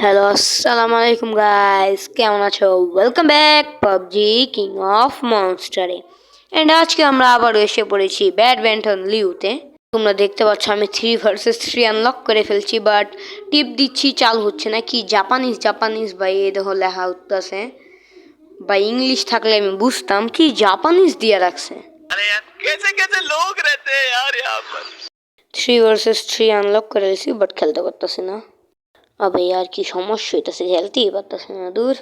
Hello আসসালামু আলাইকুম guys, কেমন আছো? Welcome back PUBG king of মনস্টারে। এন্ড আজকে আমরা আবার এসে পড়েছি ব্যাডমিন্টন লিউতে। তোমরা দেখতে পাচ্ছ আমি 3 ভার্সেস 3 আনলক করে ফেলছি, বাট টিপ দিচ্ছি চালু হচ্ছে না। কি জাপানিজ ভাই, এই দেখো লেখা উঠতেছে বা ইংলিশ থাকলে আমি বুঝতাম, কি জাপানিজ দিয়ে রাখছে। अरे यार कैसे कैसे लोग रहते हैं यार यहाँ पर। 3 ভার্সেস 3 আনলক করে ফেলছি, বাট খেলতে পারতেছি না। আবে আর কি সমস্যা হইতেছে, খেলতেই পারতেছে না। দূর,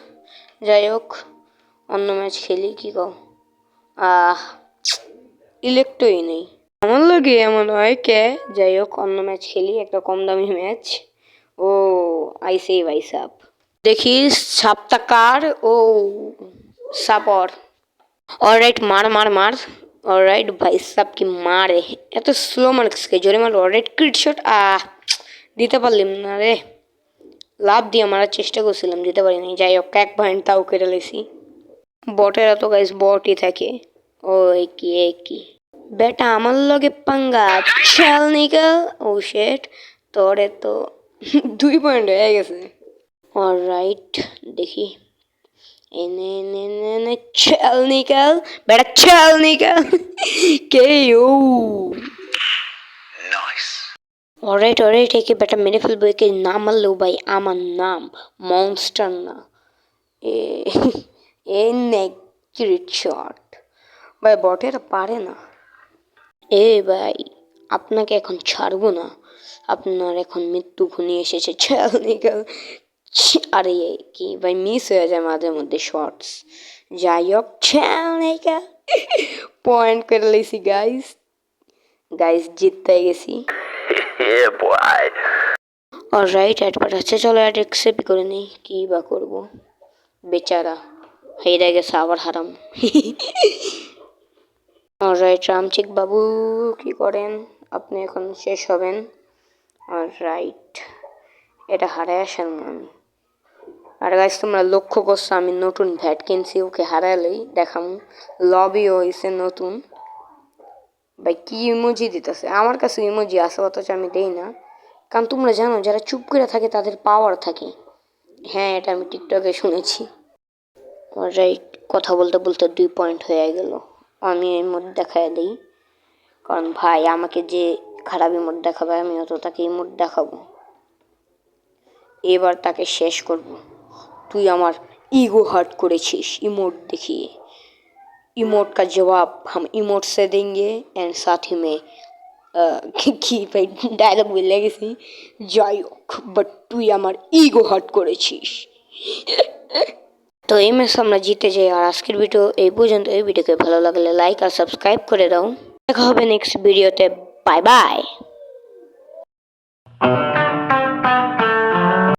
যাই হোক অন্য ম্যাচ খেলি। কি কও? আহ ইলেকট্রই নেই আমার লাগে, এমন হয় কে? যাই হোক অন্য ম্যাচ খেলি, একটা কম দামি ম্যাচ। ও আইসে ভাই সাপ, দেখি সাপটা কার। ও সাপর। অলরাইট, মার মার মার। অলরাইট ভাই সাপ কি মারে, এত স্লো মার্কসকে জোরে মার। Alright crit shot. দিতে পারলাম না রে। লাভ দিয়ে মারার চেষ্টা করছিলাম, দিতে পারিনি। যাই হোক 1 পয়েন্ট তাও কেটে লেছি। বটেরা তো গাইস বটই থাকে। ও কি বেটা আমার লগে পাঙ্গা খেল নিকা। ও শেট, তোরে তো 2 পয়েন্ট হয়ে গেছে। অলরাইট, দেখি এনে এনে এনে এনে খেল নিকাল বেটা, খেল নিকাল। কে ও অলরাইট একে বেটা মেরে ফেলবো। একে না মারলেও ভাই আমার নাম মনস্টার না। এ এ নেক্রিট শট ভাই, বটেরা পারে না। এ ভাই আপনাকে এখন ছাড়বো না, আপনার এখন মৃত্যু ঘনিয়ে এসেছে। আরে কি ভাই, মিস হয়ে যায় মাঝে মধ্যে শর্টস। যাই হোক পয়েন্ট করে লেছি গাইস। জিততে গেছি। অলরাইট অ্যাডভার্ট আছে, চলো অ্যাড অ্যাকসেপ্ট করে নিই। কি বা করবো, বেচারা হেরে গেছে আবার হারাম। অলরাইট রামচিক বাবু, কি করেন আপনি? এখন শেষ হবেন। অলরাইট, এটা হারায় আসার আমি। আর গাইস তোমরা লক্ষ্য করছো আমি নতুন ভ্যাট কিনছি, ওকে হারালেই দেখাম। লবিও হয়েছে নতুন। ভাই কি ইমোজি দিতেছে, আমার কাছে ইমোজি আছে অথচ আমি দেই না। কারণ তোমরা জানো যারা চুপ করে থাকে তাদের পাওয়ার থাকে। হ্যাঁ, এটা আমি টিকটকে শুনেছি। অলরাইট, কথা বলতে বলতে 2 পয়েন্ট হয়ে গেল। আমি এই মোড দেখায় দিই, কারণ ভাই আমাকে যে খারাপ ইমোট দেখাবে আমিও তো তাকে ইমোট দেখাবো। এবার তাকে শেষ করব। তুই আমার ইগো হার্ট করেছিস ইমোট দেখিয়ে। इमोट का जवाब हम इमोट से देंगे एंड साथ ही में কি ভাই ডায়লগ বলে গেছি। যাই হোক, বাট তুই আমার ইগো হার্ট করেছিস। তো এই ম্যাচ আমরা জিতে যাই। আর আজকের ভিডিও এই পর্যন্ত। এই ভিডিওকে ভালো লাগলে লাইক আর সাবস্ক্রাইব করে দাও। দেখা হবে নেক্সট ভিডিওতে। Bye bye.